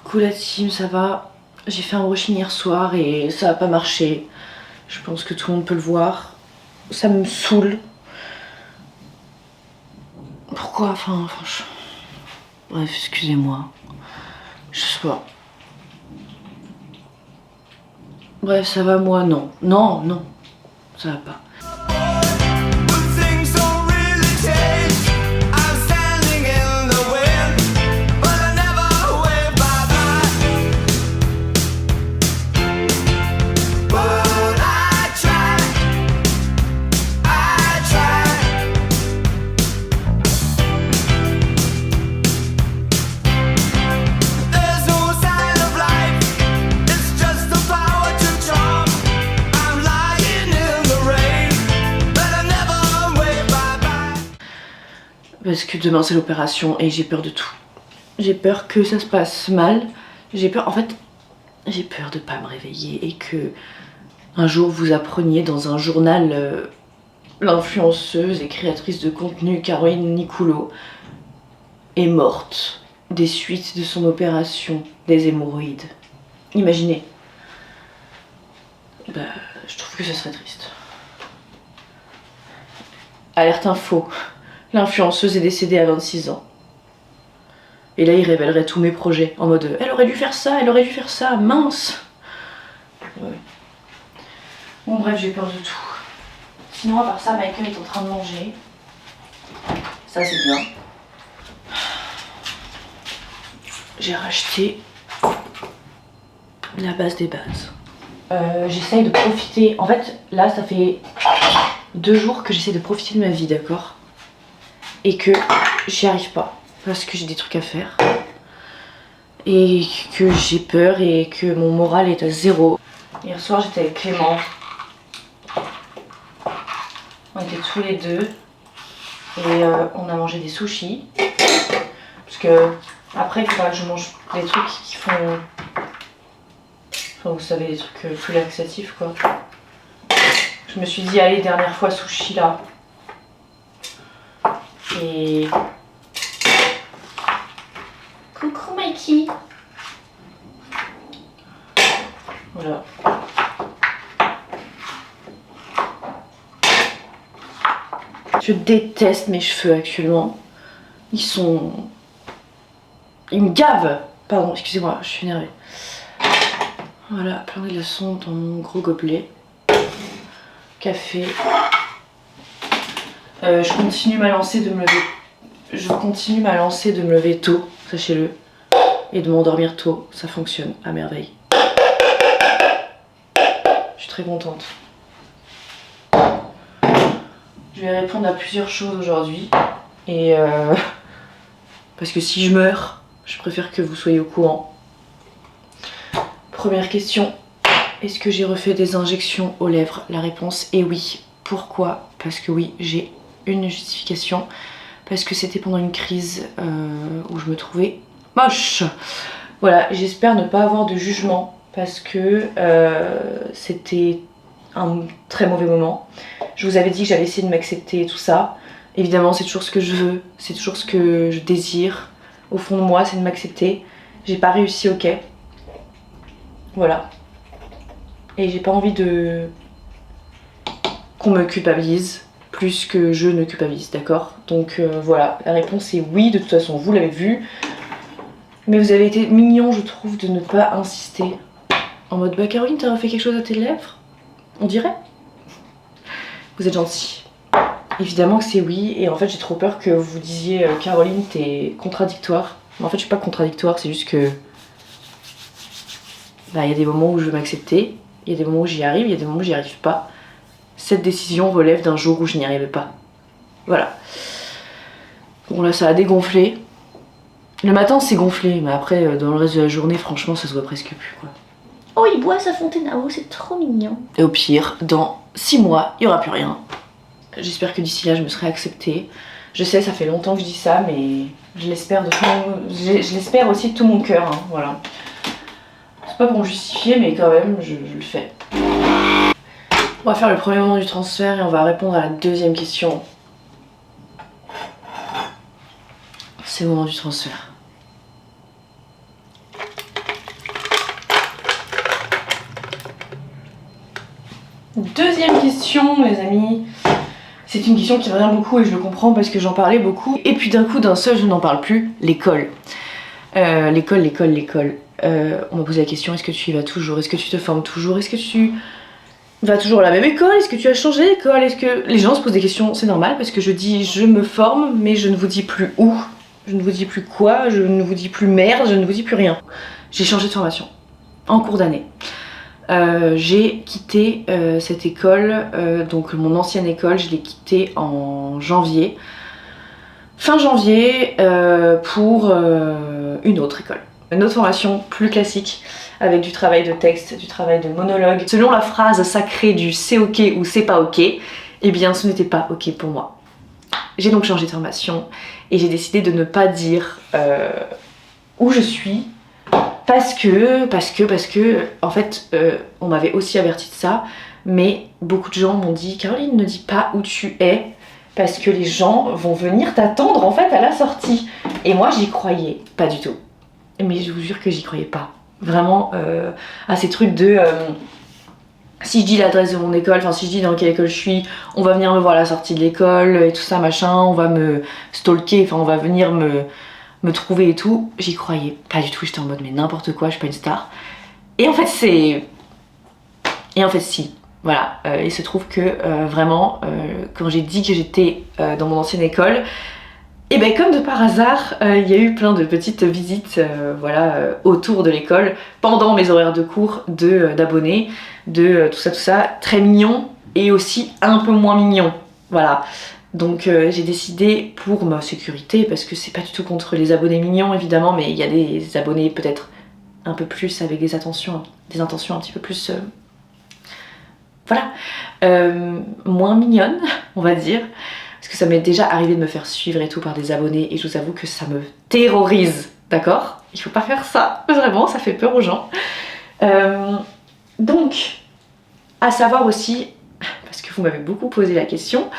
Coucou la team, ça va? J'ai fait un brushing hier soir et ça a pas marché. Je pense que tout le monde peut le voir. Ça me saoule. Pourquoi? Enfin, bref, excusez-moi. Je sais pas. Bref, ça va moi? Non. Non, non. Ça va pas. Parce que demain c'est l'opération et j'ai peur de tout. J'ai peur que ça se passe mal. J'ai peur, en fait, j'ai peur de pas me réveiller et que un jour vous appreniez dans un journal l'influenceuse et créatrice de contenu Caroline Nicolo est morte des suites de son opération des hémorroïdes. Imaginez. Bah, je trouve que ça serait triste. Alerte info. L'influenceuse est décédée à 26 ans. Et là, il révélerait tous mes projets en mode elle aurait dû faire ça, elle aurait dû faire ça, mince. Ouais. Bon, bref, j'ai peur de tout. Sinon, à part ça, Michael est en train de manger. Ça, c'est bien. J'ai racheté la base des bases. J'essaye de profiter. En fait, là, ça fait 2 jours que j'essaie de profiter de ma vie, d'accord ? Et que j'y arrive pas parce que j'ai des trucs à faire et que j'ai peur et que mon moral est à 0. Hier soir j'étais avec Clément, on était tous les deux et on a mangé des sushis parce que après il faudra que je mange des trucs qui font, enfin vous savez, des trucs plus laxatifs quoi. Je me suis dit allez, dernière fois sushi là. Et coucou Mikey. Voilà. Je déteste mes cheveux actuellement. Ils me gavent. Pardon, excusez-moi, je suis énervée. Voilà, plein de glaçons dans mon gros gobelet. Café. Je continue ma lancée de me lever tôt, sachez-le, et de m'endormir tôt, ça fonctionne à merveille. Je suis très contente. Je vais répondre à plusieurs choses aujourd'hui, et parce que si je meurs, je préfère que vous soyez au courant. Première question, est-ce que j'ai refait des injections aux lèvres? La réponse est oui. Pourquoi? Parce que oui, j'ai une justification, parce que c'était pendant une crise où je me trouvais moche. Voilà, j'espère ne pas avoir de jugement parce que c'était un très mauvais moment. Je vous avais dit que j'allais essayer de m'accepter et tout ça. Évidemment, c'est toujours ce que je veux, c'est toujours ce que je désire. Au fond de moi, c'est de m'accepter. J'ai pas réussi, ok. Voilà. Et j'ai pas envie qu'on me culpabilise plus que je ne culpabilise, d'accord? Donc voilà, la réponse est oui, de toute façon, vous l'avez vu. Mais vous avez été mignon, je trouve, de ne pas insister. En mode, bah Caroline, t'as refait quelque chose à tes lèvres? On dirait? Vous êtes gentil. Évidemment que c'est oui, et en fait j'ai trop peur que vous disiez Caroline, t'es contradictoire. Mais en fait je suis pas contradictoire, c'est juste que bah il y a des moments où je veux m'accepter, il y a des moments où j'y arrive, il y a des moments où j'y arrive pas. Cette décision relève d'un jour où je n'y arrivais pas. Voilà. Bon là ça a dégonflé. Le matin c'est gonflé, mais après dans le reste de la journée franchement ça se voit presque plus quoi. Oh il boit sa fontaine à eau, c'est trop mignon. Et au pire, dans 6 mois, il n'y aura plus rien. J'espère que d'ici là je me serai acceptée. Je sais ça fait longtemps que je dis ça, mais je l'espère aussi de tout mon cœur, hein, voilà. C'est pas pour me justifier mais quand même je le fais. On va faire le premier moment du transfert et on va répondre à la deuxième question. C'est le moment du transfert. Deuxième question, les amis. C'est une question qui revient beaucoup et je le comprends parce que j'en parlais beaucoup. Et puis d'un coup, d'un seul, je n'en parle plus. L'école. L'école. On m'a posé la question, est-ce que tu y vas toujours? Est-ce que tu te formes toujours? Est-ce que tu vas toujours à la même école? Est-ce que tu as changé d'école? Est-ce que... Les gens se posent des questions, c'est normal parce que je dis je me forme, mais je ne vous dis plus où. Je ne vous dis plus quoi, je ne vous dis plus merde, je ne vous dis plus rien. J'ai changé de formation en cours d'année. J'ai quitté cette école, donc mon ancienne école, je l'ai quittée en janvier. Fin janvier pour une autre école. Une autre formation plus classique avec du travail de texte, du travail de monologue. Selon la phrase sacrée du c'est ok ou c'est pas ok, eh bien ce n'était pas ok pour moi. J'ai donc changé de formation et j'ai décidé de ne pas dire où je suis parce que en fait on m'avait aussi averti de ça, mais beaucoup de gens m'ont dit Caroline, ne dis pas où tu es parce que les gens vont venir t'attendre en fait à la sortie. Et moi j'y croyais pas du tout. Mais je vous jure que j'y croyais pas. Vraiment à ces trucs de si je dis l'adresse de mon école, enfin si je dis dans quelle école je suis, on va venir me voir à la sortie de l'école et tout ça machin, on va me stalker, enfin on va venir me trouver et tout. J'y croyais pas du tout, j'étais en mode mais n'importe quoi, je suis pas une star. Et en fait si. Voilà, il se trouve que vraiment, quand j'ai dit que j'étais dans mon ancienne école, et ben comme de par hasard, il y a eu plein de petites visites autour de l'école, pendant mes horaires de cours d'abonnés, de tout ça, très mignon, et aussi un peu moins mignon. Voilà. Donc j'ai décidé pour ma sécurité, parce que c'est pas du tout contre les abonnés mignons évidemment, mais il y a des abonnés peut-être un peu plus avec des intentions un petit peu plus... moins mignonne, on va dire. Parce que ça m'est déjà arrivé de me faire suivre et tout par des abonnés et je vous avoue que ça me terrorise, d'accord? Il faut pas faire ça, vraiment, ça fait peur aux gens. Donc, à savoir aussi, parce que vous m'avez beaucoup posé la question,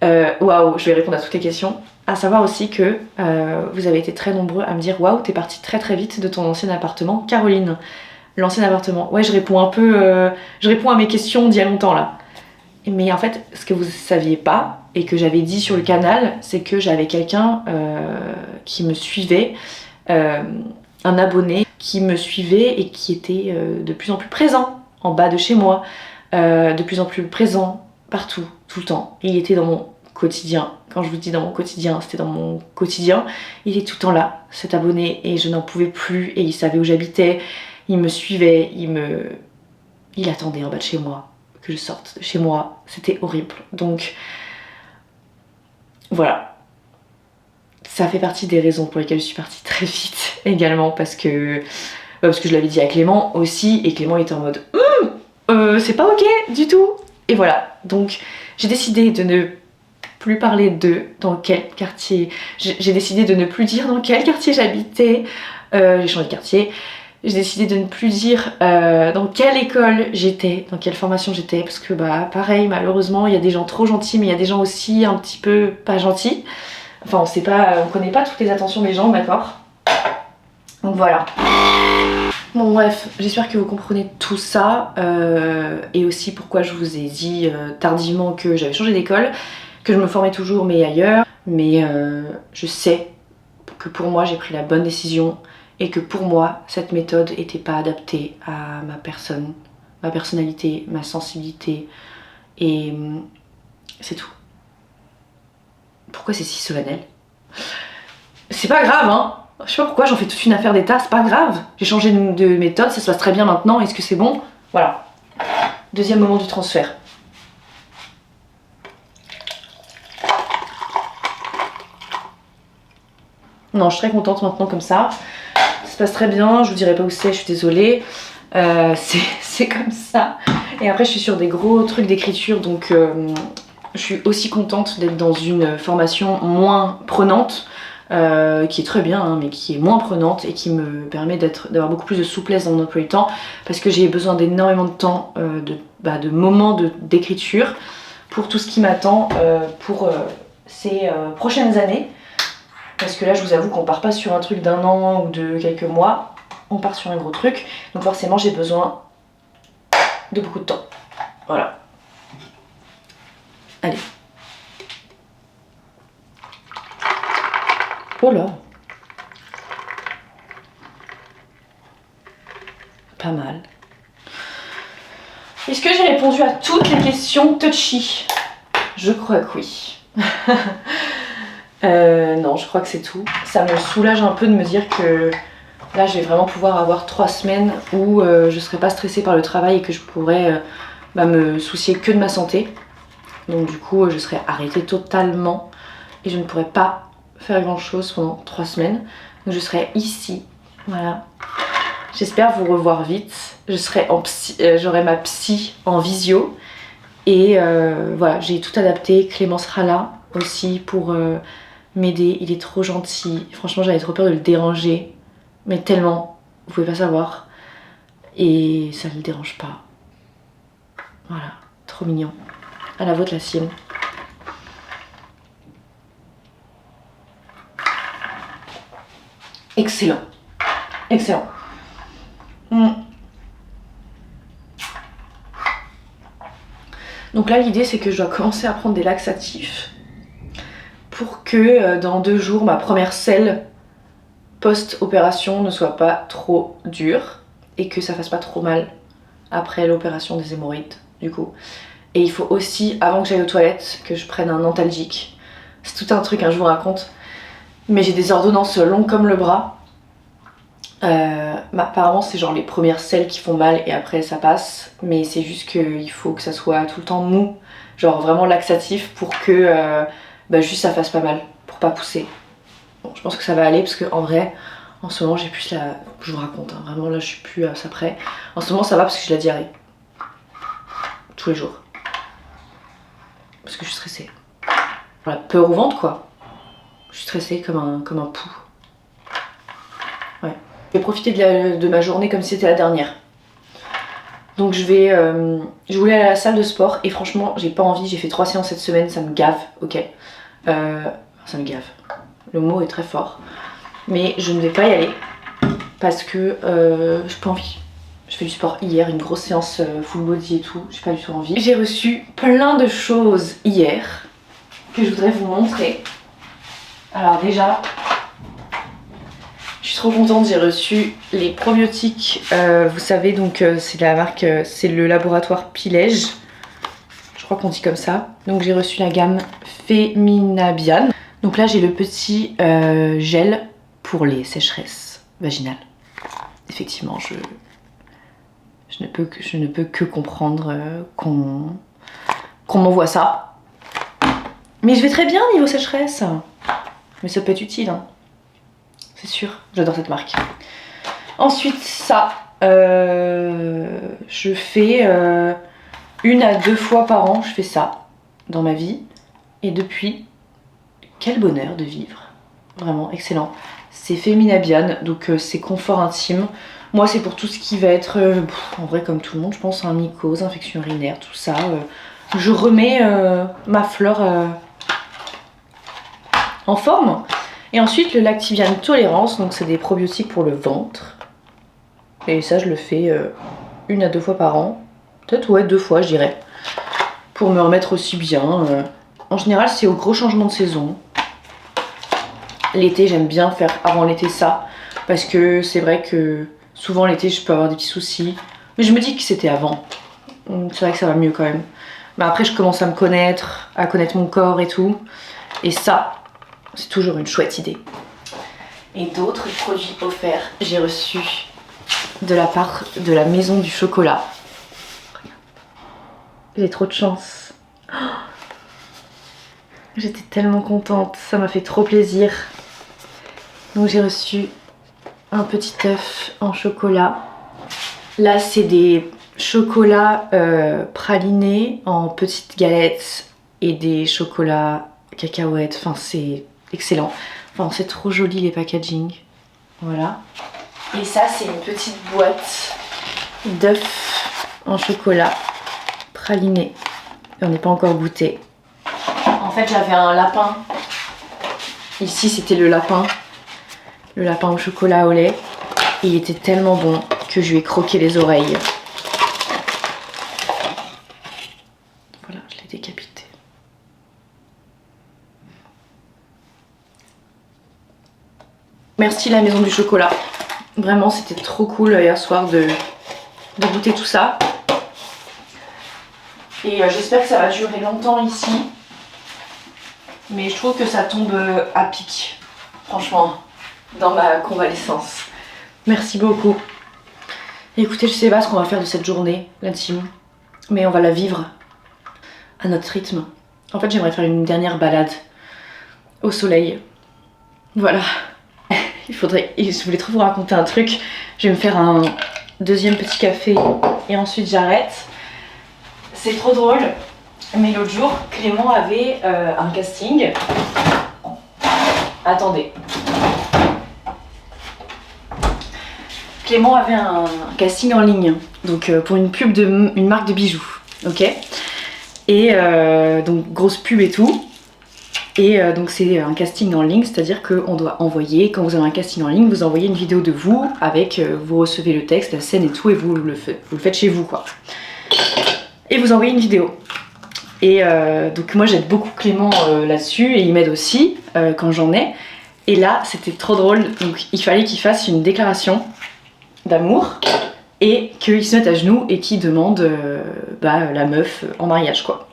waouh, je vais répondre à toutes les questions. À savoir aussi que vous avez été très nombreux à me dire waouh, t'es partie très très vite de ton ancien appartement, Caroline. L'ancien appartement. Ouais, je réponds un peu... je réponds à mes questions d'il y a longtemps, là. Mais en fait, ce que vous saviez pas, et que j'avais dit sur le canal, c'est que j'avais quelqu'un qui me suivait, un abonné qui me suivait et qui était de plus en plus présent en bas de chez moi, de plus en plus présent partout, tout le temps. Et il était dans mon quotidien. Quand je vous dis dans mon quotidien, c'était dans mon quotidien. Il était tout le temps là, cet abonné, et je n'en pouvais plus, et il savait où j'habitais. Il me suivait, il attendait en bas de chez moi, que je sorte de chez moi. C'était horrible. Donc, voilà. Ça fait partie des raisons pour lesquelles je suis partie très vite également, parce que je l'avais dit à Clément aussi, et Clément était en mode c'est pas ok du tout. Et voilà. Donc, j'ai décidé de ne plus parler de dans quel quartier. J'ai décidé de ne plus dire dans quel quartier j'habitais. J'ai changé de quartier. J'ai décidé de ne plus dire dans quelle école j'étais, dans quelle formation j'étais, parce que bah pareil, malheureusement, il y a des gens trop gentils, mais il y a des gens aussi un petit peu pas gentils. Enfin, on connaît pas toutes les attentions des gens, d'accord? Donc voilà. Bon bref, j'espère que vous comprenez tout ça, et aussi pourquoi je vous ai dit tardivement que j'avais changé d'école, que je me formais toujours mais ailleurs, mais je sais que pour moi j'ai pris la bonne décision, et que pour moi, cette méthode n'était pas adaptée à ma personne, ma personnalité, ma sensibilité, et c'est tout. Pourquoi c'est si solennel? C'est pas grave, hein. Je sais pas pourquoi j'en fais toute une affaire d'état, c'est pas grave. J'ai changé de méthode, ça se passe très bien maintenant, est-ce que c'est bon? Voilà. Deuxième moment du transfert. Non, je suis très contente maintenant comme ça. Ça se passe très bien, je vous dirai pas où c'est, je suis désolée. C'est comme ça. Et après je suis sur des gros trucs d'écriture, donc je suis aussi contente d'être dans une formation moins prenante, qui est très bien, hein, mais qui est moins prenante et qui me permet d'avoir beaucoup plus de souplesse dans mon emploi du temps, parce que j'ai besoin d'énormément de temps, de moments d'écriture pour tout ce qui m'attend pour ces prochaines années. Parce que là, je vous avoue qu'on part pas sur un truc d'un an ou de quelques mois, on part sur un gros truc. Donc forcément, j'ai besoin de beaucoup de temps. Voilà. Allez. Oh là. Pas mal. Est-ce que j'ai répondu à toutes les questions touchy? Je crois que oui. Non, je crois que c'est tout. Ça me soulage un peu de me dire que là, je vais vraiment pouvoir avoir 3 semaines où je serai pas stressée par le travail et que je pourrais me soucier que de ma santé. Donc du coup, je serai arrêtée totalement et je ne pourrai pas faire grand chose pendant 3 semaines. Donc je serai ici, voilà. J'espère vous revoir vite. Je serai en psy, j'aurai ma psy en visio. Et voilà, j'ai tout adapté. Clément sera là aussi pour m'aider. Il est trop gentil. Franchement, j'avais trop peur de le déranger. Mais tellement, vous pouvez pas savoir. Et ça ne le dérange pas. Voilà, trop mignon. À la vôtre, la sienne. Excellent. Excellent. Donc là, l'idée, c'est que je dois commencer à prendre des laxatifs pour que dans 2 jours, ma première selle post-opération ne soit pas trop dure et que ça fasse pas trop mal après l'opération des hémorroïdes, du coup. Et il faut aussi, avant que j'aille aux toilettes, que je prenne un antalgique. C'est tout un truc, hein, je vous raconte. Mais j'ai des ordonnances longues comme le bras. Apparemment c'est genre les premières selles qui font mal et après ça passe, mais c'est juste qu'il faut que ça soit tout le temps mou, genre vraiment laxatif pour que juste ça fasse pas mal, pour pas pousser. Bon, je pense que ça va aller parce que en vrai en ce moment j'ai plus la... Je vous raconte, hein, vraiment là je suis plus à ça près. En ce moment ça va parce que j'ai la diarrhée tous les jours parce que je suis stressée. Voilà, peur au ventre quoi. Je suis stressée comme un pou. Ouais. Je vais profiter de ma journée comme si c'était la dernière. Donc je voulais aller à la salle de sport et franchement j'ai pas envie, j'ai fait 3 séances cette semaine, ça me gave, ok. Ça me gave. Le mot est très fort. Mais je ne vais pas y aller parce que j'ai pas envie. Je fais du sport hier, une grosse séance full body et tout, j'ai pas du tout envie. J'ai reçu plein de choses hier que je voudrais vous montrer. Alors déjà, je suis trop contente, j'ai reçu les probiotiques, vous savez donc c'est la marque, c'est le laboratoire Pilège, je crois qu'on dit comme ça. Donc j'ai reçu la gamme Feminabian. Donc là j'ai le petit gel pour les sécheresses vaginales. Effectivement je ne peux que comprendre qu'on m'envoie ça. Mais je vais très bien niveau sécheresse, mais ça peut être utile hein. C'est sûr, j'adore cette marque. Ensuite, ça, je fais 1 à 2 fois par an, je fais ça dans ma vie. Et depuis, quel bonheur de vivre. Vraiment excellent. C'est Feminabian, donc c'est confort intime. Moi, c'est pour tout ce qui va être, en vrai, comme tout le monde, je pense, hein, mycose, infection urinaire, tout ça. Je remets ma flore en forme. Et ensuite le Lactibian Tolérance, donc c'est des probiotiques pour le ventre. Et ça je le fais 1 à 2 fois par an. Peut-être ouais 2 fois je dirais. Pour me remettre aussi bien. En général c'est au gros changement de saison. L'été j'aime bien faire avant l'été ça. Parce que c'est vrai que souvent l'été je peux avoir des petits soucis. Mais je me dis que c'était avant. C'est vrai que ça va mieux quand même. Mais après je commence à me connaître, à connaître mon corps et tout. Et ça... c'est toujours une chouette idée. Et d'autres produits offerts, j'ai reçu de la part de la Maison du Chocolat. J'ai trop de chance. Oh, j'étais tellement contente, ça m'a fait trop plaisir. Donc j'ai reçu un petit œuf en chocolat. Là c'est des chocolats pralinés en petites galettes et des chocolats cacahuètes. Enfin c'est... excellent. Enfin, c'est trop joli les packaging. Voilà. Et ça, c'est une petite boîte d'œufs en chocolat praliné. On n'est pas encore goûté. En fait, j'avais un lapin. Ici, c'était le lapin. Le lapin au chocolat au lait. Et il était tellement bon que je lui ai croqué les oreilles. Voilà, je l'ai décapité. Merci la maison du chocolat. Vraiment, c'était trop cool hier soir de goûter tout ça. Et j'espère que ça va durer longtemps ici. Mais je trouve que ça tombe à pic, franchement, dans ma convalescence. Merci beaucoup. Écoutez, je sais pas ce qu'on va faire de cette journée, la team, mais on va la vivre à notre rythme. En fait, j'aimerais faire une dernière balade au soleil. Voilà. Je voulais trop vous raconter un truc. Je vais me faire un deuxième petit café et ensuite j'arrête. C'est trop drôle, mais l'autre jour, Clément avait un casting. Attendez. Clément avait un casting en ligne, donc pour une pub une marque de bijoux, ok. Et donc grosse pub et tout. Et donc c'est un casting en ligne, c'est-à-dire qu'on doit envoyer, quand vous avez un casting en ligne, vous envoyez une vidéo de vous avec, vous recevez le texte, la scène et tout, et vous le faites chez vous quoi. Et vous envoyez une vidéo. Et donc moi j'aide beaucoup Clément là-dessus, et il m'aide aussi quand j'en ai. Et là c'était trop drôle, donc il fallait qu'il fasse une déclaration d'amour, et qu'il se mette à genoux et qu'il demande la meuf en mariage quoi.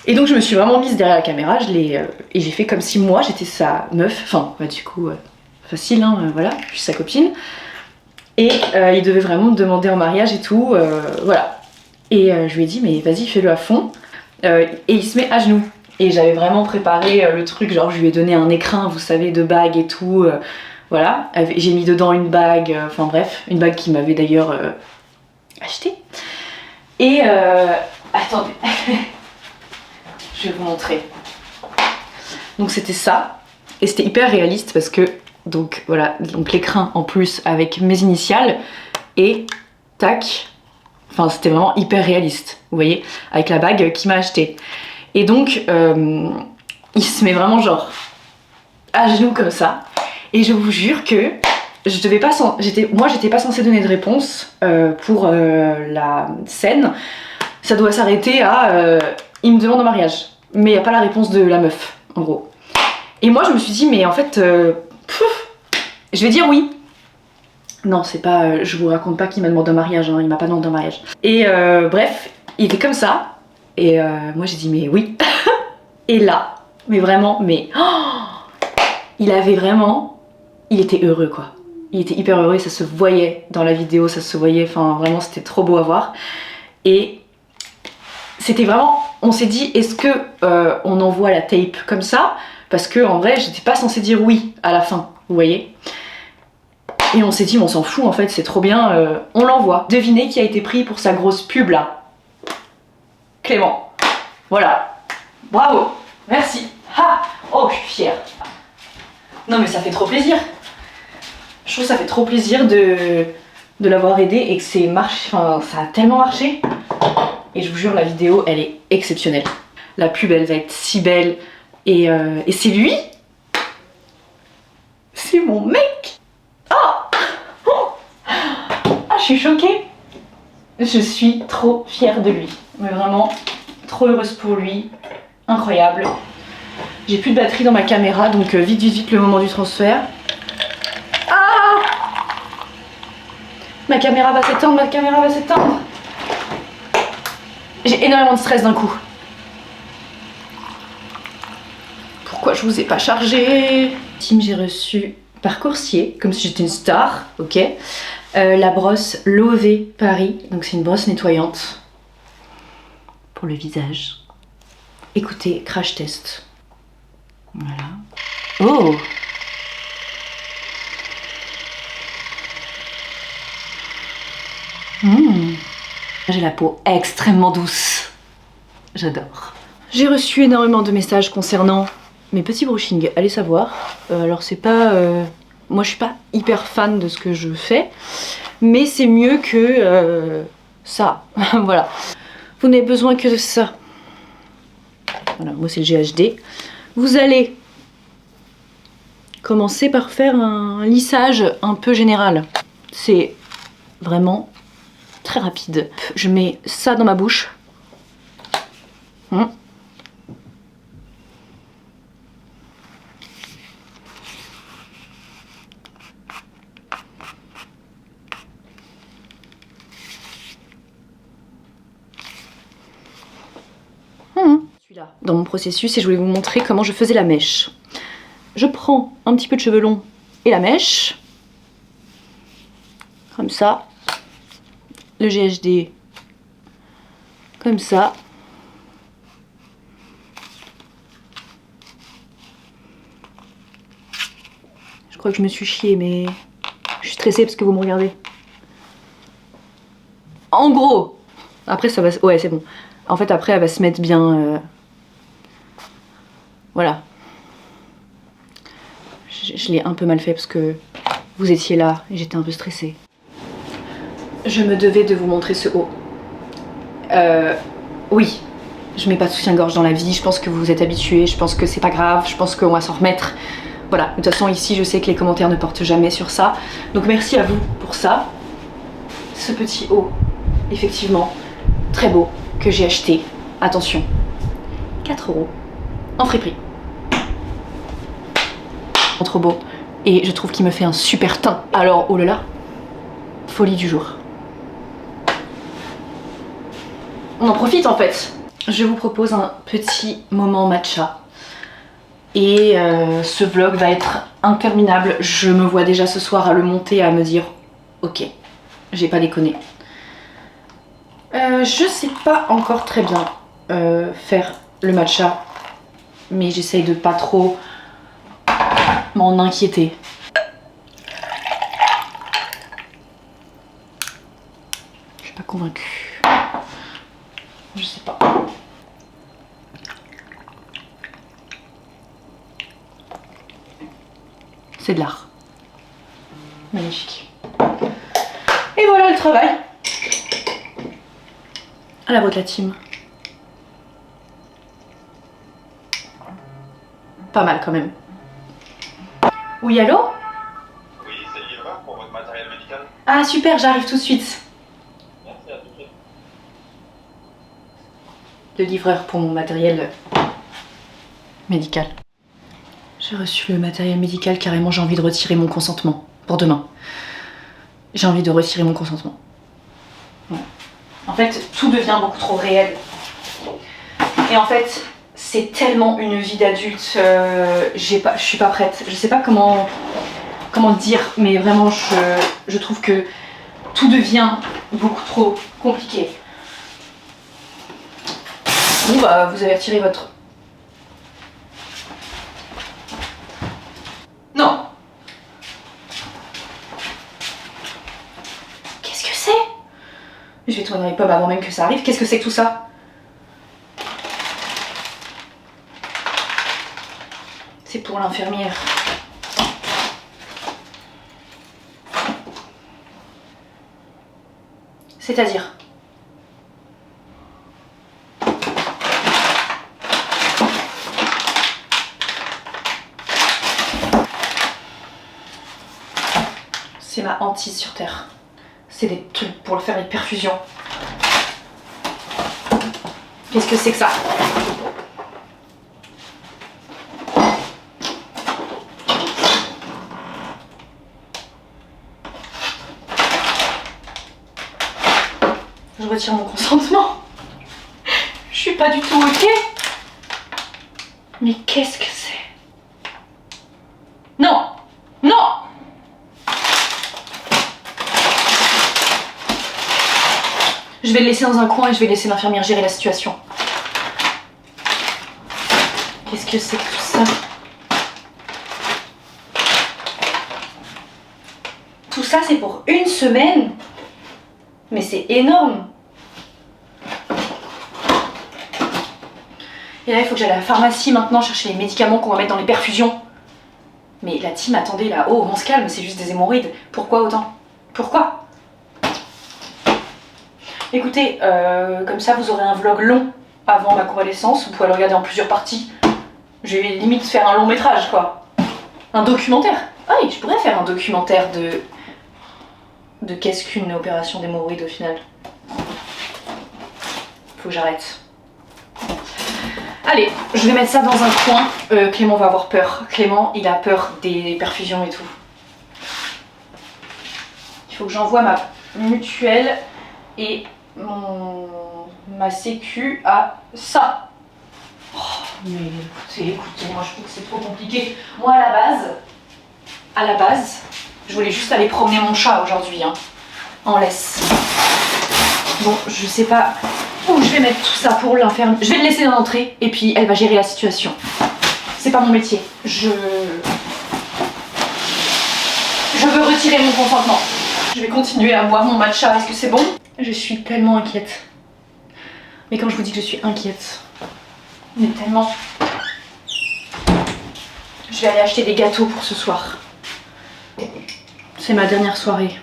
Et donc je me suis vraiment mise derrière la caméra, et j'ai fait comme si moi j'étais sa meuf, enfin du coup facile hein, voilà, je suis sa copine. Et il devait vraiment me demander en mariage et tout, voilà. Et je lui ai dit mais vas-y fais-le à fond, et il se met à genoux. Et j'avais vraiment préparé le truc, genre je lui ai donné un écrin, vous savez, de bague et tout, voilà. J'ai mis dedans une bague, enfin bref, une bague qu'il m'avait d'ailleurs achetée. Et attendez. Je vais vous montrer. Donc c'était ça, et c'était hyper réaliste parce que donc voilà, donc l'écrin en plus avec mes initiales et tac, enfin c'était vraiment hyper réaliste, vous voyez, avec la bague qu'il m'a achetée. Et donc il se met vraiment genre à genoux comme ça, et je vous jure que je devais pas, j'étais pas censée donner de réponse pour la scène. Ça doit s'arrêter à il me demande en mariage, mais il n'y a pas la réponse de la meuf, en gros. Et moi je me suis dit, mais en fait, je vais dire oui. Non, c'est pas, je vous raconte pas qu'il m'a demandé en mariage, hein, il m'a pas demandé en mariage. Et bref, il était comme ça, et moi j'ai dit mais oui. Et là, mais vraiment, mais il avait vraiment, il était heureux quoi. Il était hyper heureux, et ça se voyait dans la vidéo, ça se voyait, enfin vraiment c'était trop beau à voir. Et c'était vraiment, on s'est dit est-ce que on envoie la tape comme ça, parce que en vrai j'étais pas censée dire oui à la fin, vous voyez. Et on s'est dit mais on s'en fout en fait, c'est trop bien, on l'envoie. Devinez qui a été pris pour sa grosse pub là? Clément. Voilà. Bravo. Merci. Ha. Oh je suis fière. Non mais ça fait trop plaisir. Je trouve que ça fait trop plaisir de l'avoir aidé, et que c'est marché, enfin ça a tellement marché. Et je vous jure, la vidéo, elle est exceptionnelle. La pub, elle va être si belle. Et c'est lui. C'est mon mec. Ah, je suis choquée. Je suis trop fière de lui. Mais vraiment, trop heureuse pour lui. Incroyable. J'ai plus de batterie dans ma caméra, donc vite le moment du transfert. Ah, ma caméra va s'éteindre, J'ai énormément de stress d'un coup. Pourquoi je vous ai pas chargé? Team, j'ai reçu par coursier, comme si j'étais une star, ok, la brosse Lové Paris. Donc c'est une brosse nettoyante pour le visage. Écoutez, crash test. Voilà. Oh! J'ai la peau extrêmement douce. J'adore. J'ai reçu énormément de messages concernant mes petits brushings. Allez savoir. Alors c'est pas... moi je suis pas hyper fan de ce que je fais, mais c'est mieux que ça. Voilà. Vous n'avez besoin que de ça. Voilà, moi c'est le GHD. Vous allez commencer par faire un lissage un peu général. C'est vraiment très rapide. Je mets ça dans ma bouche. là dans mon processus et je voulais vous montrer comment je faisais la mèche. Je prends un petit peu de cheveux longs et la mèche, comme ça, le GHD, comme ça. Je crois que je me suis chiée, mais je suis stressée parce que vous me regardez. En gros, après ça va... Ouais, c'est bon. En fait, après, elle va se mettre bien... Voilà. Je l'ai un peu mal fait parce que vous étiez là et j'étais un peu stressée. Je me devais de vous montrer ce haut. Oui, je mets pas de soutien-gorge dans la vie, je pense que vous êtes habitués, je pense que c'est pas grave, je pense qu'on va s'en remettre. Voilà, de toute façon ici je sais que les commentaires ne portent jamais sur ça. Donc merci à vous pour ça. Ce petit haut, effectivement, très beau, que j'ai acheté. Attention, 4 € en friperie. Trop beau. Et je trouve qu'il me fait un super teint. Alors, oh là là, folie du jour. On en profite en fait. Je vous propose un petit moment matcha. Et ce vlog va être interminable. Je me vois déjà ce soir à le monter, à me dire ok, j'ai pas déconné. Je sais pas encore très bien faire le matcha, mais j'essaye de pas trop m'en inquiéter. Je suis pas convaincue. Je sais pas. C'est de l'art. Magnifique. Et voilà le travail. À la voix de la team. Pas mal quand même. Oui, allô? Oui, c'est le livreur pour votre matériel médical. Ah super, j'arrive tout de suite. Merci, à tout de suite. Le livreur pour mon matériel médical. J'ai reçu le matériel médical, carrément j'ai envie de retirer mon consentement pour demain. J'ai envie de retirer mon consentement. Ouais. En fait, tout devient beaucoup trop réel. Et en fait, c'est tellement une vie d'adulte, je suis pas prête. Je sais pas comment dire, mais vraiment je trouve que tout devient beaucoup trop compliqué. Bon bah vous avez retiré votre... Non. Qu'est-ce que c'est? Je vais tourner les pommes avant même que ça arrive. Qu'est-ce que c'est que tout ça? C'est pour l'infirmière. C'est-à-dire? C'est ma hantise sur Terre. C'est des trucs pour faire les perfusions. Qu'est-ce que c'est que ça? Je retire mon consentement. Je suis pas du tout ok. Mais qu'est-ce que c'est? Non! Non! Je vais le laisser dans un coin et je vais laisser l'infirmière gérer la situation. Qu'est-ce que c'est que tout ça? Tout ça c'est pour une semaine? Mais c'est énorme! Et là il faut que j'aille à la pharmacie maintenant chercher les médicaments qu'on va mettre dans les perfusions. Mais la team, attendez là, oh on se calme, c'est juste des hémorroïdes. Pourquoi autant? Pourquoi? Écoutez, comme ça vous aurez un vlog long avant ma convalescence, vous pouvez le regarder en plusieurs parties. Je vais limite faire un long métrage quoi. Un documentaire. Ah oui, je pourrais faire un documentaire de qu'est-ce qu'une opération d'hémorroïdes au final. Faut que j'arrête. Allez, je vais mettre ça dans un coin. Clément va avoir peur. Clément, il a peur des perfusions et tout. Il faut que j'envoie ma mutuelle et ma sécu à ça. Mais écoutez, moi je trouve que c'est trop compliqué. Moi à la base, je voulais juste aller promener mon chat aujourd'hui, hein, en laisse. Bon, je sais pas où je vais mettre tout ça pour l'enfermer. Je vais le laisser dans l'entrée et puis elle va gérer la situation. C'est pas mon métier. Je veux retirer mon consentement. Je vais continuer à boire mon matcha. Est-ce que c'est bon? Je suis tellement inquiète. Mais quand je vous dis que je suis inquiète, mais tellement... Je vais aller acheter des gâteaux pour ce soir. C'est ma dernière soirée.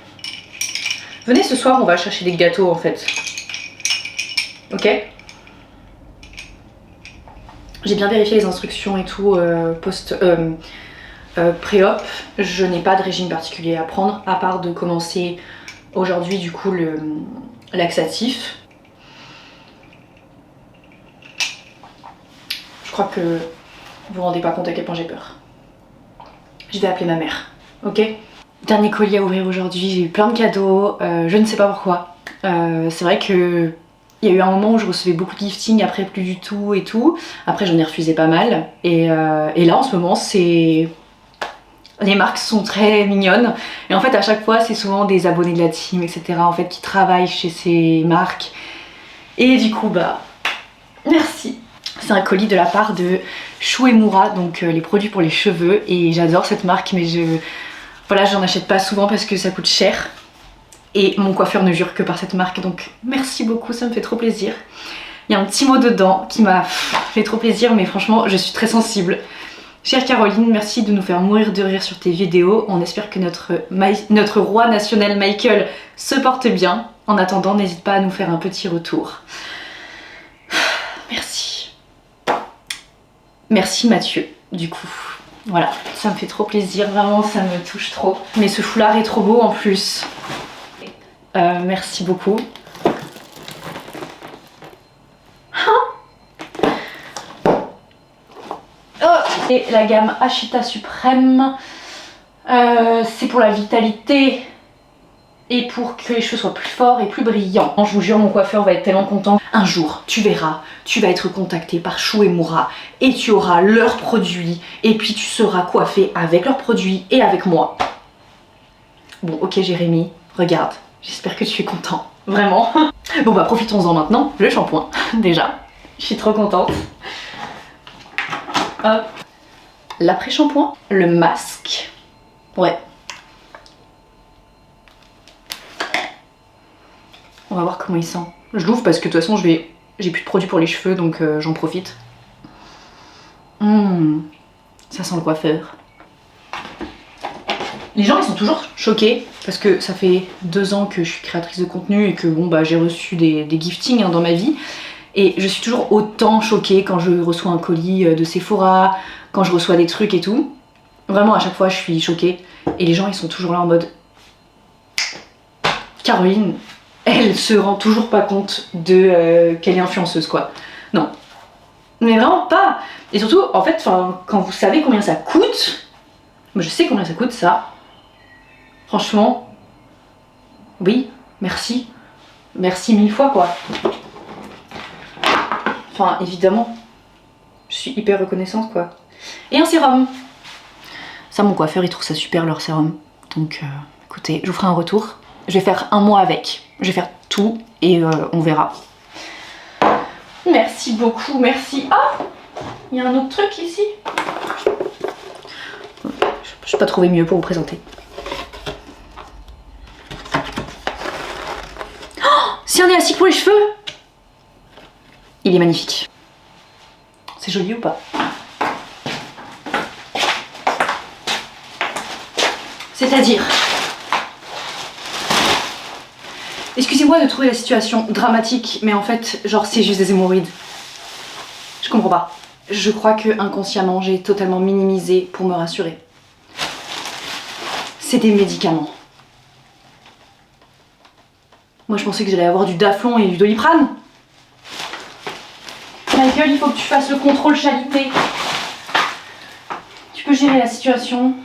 Venez ce soir, on va chercher des gâteaux en fait. Ok? J'ai bien vérifié les instructions et tout pré-op. Je n'ai pas de régime particulier à prendre, à part de commencer aujourd'hui du coup le laxatif. Je crois que vous vous rendez pas compte à quel point j'ai peur. Je vais appeler ma mère, ok? Dernier colis à ouvrir aujourd'hui, j'ai eu plein de cadeaux, je ne sais pas pourquoi. C'est vrai que il y a eu un moment où je recevais beaucoup de gifting, après plus du tout et tout. Après j'en ai refusé pas mal. Et là en ce moment c'est... Les marques sont très mignonnes. Et en fait à chaque fois c'est souvent des abonnés de la team, etc. en fait qui travaillent chez ces marques. Et du coup bah... Merci. C'est un colis de la part de Shuemura, donc les produits pour les cheveux. Et j'adore cette marque mais voilà, j'en achète pas souvent parce que ça coûte cher. Et mon coiffeur ne jure que par cette marque, donc merci beaucoup, ça me fait trop plaisir. Il y a un petit mot dedans qui m'a fait trop plaisir, mais franchement, je suis très sensible. Chère Caroline, merci de nous faire mourir de rire sur tes vidéos. On espère que notre roi national Michael se porte bien. En attendant, n'hésite pas à nous faire un petit retour. Merci. Merci Mathieu, du coup. Voilà, ça me fait trop plaisir, vraiment, ça me touche trop. Mais ce foulard est trop beau en plus. Merci beaucoup. Et la gamme Ashita Suprême, c'est pour la vitalité et pour que les cheveux soient plus forts et plus brillants. Je vous jure, mon coiffeur va être tellement content. Un jour, tu verras, tu vas être contacté par Shuemura et tu auras leurs produits et puis tu seras coiffé avec leurs produits et avec moi. Bon, ok Jérémy, regarde. J'espère que tu es content, vraiment. Bon bah profitons-en maintenant, le shampoing, déjà. Je suis trop contente. Hop. L'après-shampoing, le masque. Ouais. On va voir comment il sent. Je l'ouvre parce que de toute façon j'ai plus de produits pour les cheveux donc j'en profite. Ça sent le coiffeur. Les gens ils sont toujours choqués parce que ça fait 2 ans que je suis créatrice de contenu et que bon bah j'ai reçu des giftings dans ma vie et je suis toujours autant choquée quand je reçois un colis de Sephora, quand je reçois des trucs et tout. Vraiment à chaque fois je suis choquée et les gens ils sont toujours là en mode Caroline, elle se rend toujours pas compte de qu'elle est influenceuse quoi. Non. Mais vraiment pas. Et surtout en fait quand vous savez combien ça coûte, moi je sais combien ça coûte ça. Franchement, oui, merci. Merci 1000 fois quoi. Enfin, évidemment, je suis hyper reconnaissante quoi. Et un sérum. Ça, mon coiffeur, il trouve ça super leur sérum. Donc, écoutez, je vous ferai un retour. Je vais faire 1 mois avec. Je vais faire tout et on verra. Merci beaucoup, merci. Ah, il y a un autre truc ici. Je n'ai pas trouvé mieux pour vous présenter. C'est un élastique pour les cheveux. Il est magnifique. C'est joli ou pas? C'est-à-dire... Excusez-moi de trouver la situation dramatique, mais en fait, genre c'est juste des hémorroïdes. Je comprends pas. Je crois que inconsciemment, j'ai totalement minimisé pour me rassurer. C'est des médicaments. Moi je pensais que j'allais avoir du Daflon et du Doliprane. Michael, il faut que tu fasses le contrôle chalité. Tu peux gérer la situation.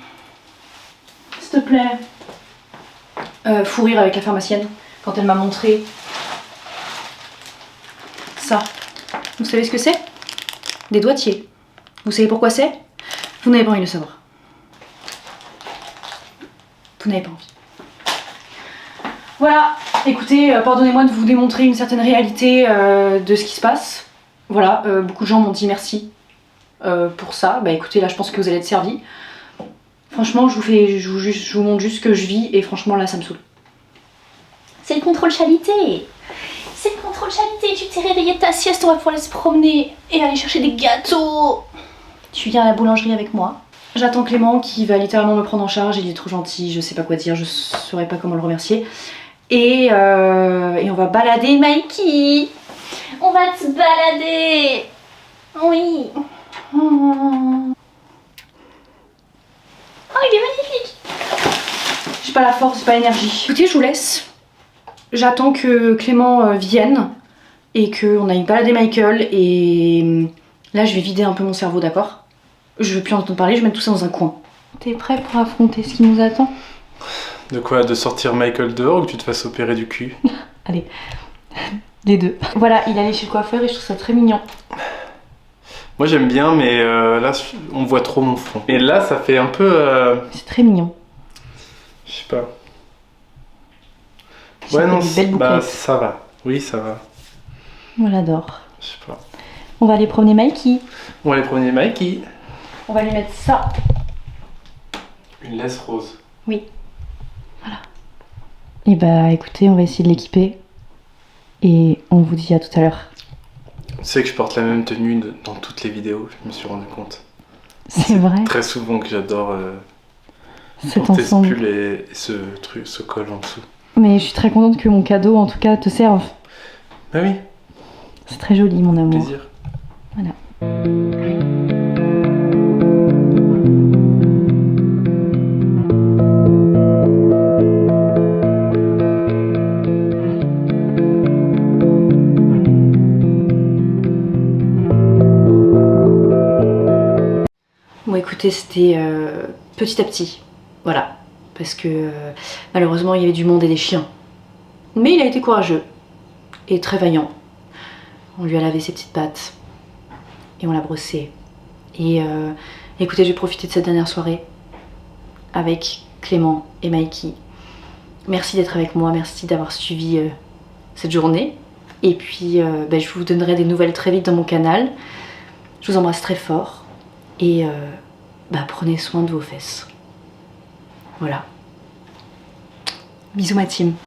S'il te plaît. Fou rire avec la pharmacienne quand elle m'a montré ça. Vous savez ce que c'est? des doigtiers. Vous savez pourquoi c'est? Vous n'avez pas envie de le savoir. Vous n'avez pas envie. Voilà, écoutez, pardonnez-moi de vous démontrer une certaine réalité de ce qui se passe. Voilà, beaucoup de gens m'ont dit merci pour ça. Bah écoutez, là je pense que vous allez être servis. Franchement, je vous montre juste ce que je vis et franchement là ça me saoule. C'est le contrôle qualité. C'est le contrôle qualité. Tu t'es réveillé de ta sieste, on va pouvoir aller se promener et aller chercher des gâteaux. Tu viens à la boulangerie avec moi. J'attends Clément qui va littéralement me prendre en charge, il est trop gentil, je sais pas quoi dire, je saurais pas comment le remercier. Et on va balader Mikey. On va te balader. Oui. Oh, il est magnifique. j'ai pas la force, j'ai pas l'énergie. Écoutez, je vous laisse. J'attends que Clément vienne et qu'on aille balader Michael et là je vais vider un peu mon cerveau, d'accord? Je veux plus entendre parler, je vais mettre tout ça dans un coin. T'es prêt pour affronter ce qui nous attend? De quoi? De sortir Michael dehors ou que tu te fasses opérer du cul? Allez, les deux. Voilà, il allait chez le coiffeur et je trouve ça très mignon. Moi j'aime bien, mais là on voit trop mon front. Et là ça fait un peu... C'est très mignon. Je sais pas. Ça Ouais fait non, des belles bah bouclettes. ça va. Oui ça va. On l'adore. Je sais pas. On va aller promener Mikey. On va aller promener Mikey. On va lui mettre ça. Une laisse rose. Oui. Voilà. Et bah écoutez, on va essayer de l'équiper. Et on vous dit à tout à l'heure. Tu sais que je porte la même tenue dans toutes les vidéos, je me suis rendu compte. C'est vrai. Très souvent que j'adore Cet porter ce ensemble. pull et ce truc, ce col en dessous. Mais je suis très contente que mon cadeau en tout cas te serve. Bah oui, C'est très joli mon amour. plaisir. Voilà. Bon écoutez, c'était petit à petit, voilà, parce que malheureusement il y avait du monde et des chiens. Mais il a été courageux et très vaillant. On lui a lavé ses petites pattes et on l'a brossé. Et écoutez, j'ai profité de cette dernière soirée avec Clément et Mikey. Merci d'être avec moi, merci d'avoir suivi cette journée. Et puis je vous donnerai des nouvelles très vite dans mon canal. Je vous embrasse très fort. Et prenez soin de vos fesses. Voilà. Bisous ma team.